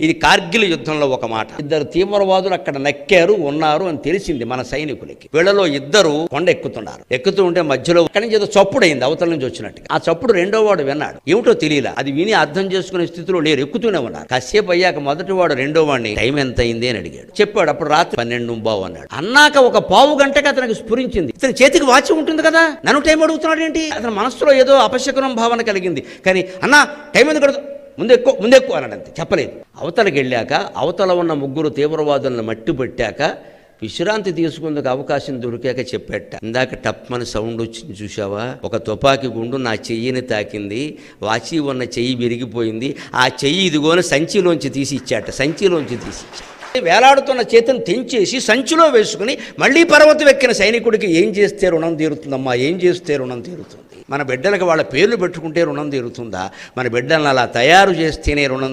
ఇది కార్గిల్ యుద్ధంలో ఒక మాట. ఇద్దరు తీవ్రవాదులు అక్కడ నక్కారు ఉన్నారు అని తెలిసింది మన సైనికులకి. వీళ్ళలో ఇద్దరు కొండ ఎక్కుతున్నారు. ఎక్కుతూ ఉంటే మధ్యలో అక్కడి నుంచి ఏదో చప్పుడు అయింది, అవతల నుంచి వచ్చినట్టుగా. ఆ చప్పుడు రెండో వాడు విన్నాడు. ఏమిటో తెలియలా, అది విని అర్థం చేసుకునే స్థితిలో లేరు, ఎక్కుతూనే ఉన్నారు. కాసేపు అయ్యాక మొదటి వాడు రెండో వాడిని టైం ఎంత అయింది అని అడిగాడు. చెప్పాడు. అప్పుడు రాత్రి 12:15 అన్నాడు. అన్నాక ఒక పావు గంటకి అతనికి స్ఫురించింది, ఇతని చేతికి వాచి ఉంటుంది కదా, నన్ను టైం అడుగుతున్నాడు ఏంటి. అతని మనసులో ఏదో అపశకునం భావన కలిగింది. కానీ అన్నా టైం ఎందుకు ముందెక్కువ అన్నాడంతే, చెప్పలేదు. అవతలకి వెళ్ళాక అవతల ఉన్న ముగ్గురు తీవ్రవాదులను మట్టి పెట్టాక విశ్రాంతి తీసుకుందుకు అవకాశం దొరికాక చెప్పాట, ఇందాక టప్మని సౌండ్ వచ్చింది చూసావా, ఒక తుపాకీ గుండు నా చెయ్యిని తాకింది, వాచి ఉన్న చెయ్యి విరిగిపోయింది, ఆ చెయ్యి ఇదిగోని సంచిలోంచి తీసి ఇచ్చాట, సంచిలోంచి తీసి ఇచ్చాట. వేలాడుతున్న చేతిని తెంచేసి సంచిలో వేసుకుని మళ్ళీ పర్వతం ఎక్కిన సైనికుడికి ఏం చేస్తే రుణం తీరుతుందమ్మా, ఏం చేస్తే రుణం తీరుతుంది? మన బిడ్డలకు వాళ్ళ పేర్లు పెట్టుకుంటే రుణం తీరుతుందా? మన బిడ్డలను అలా తయారు చేస్తేనే రుణం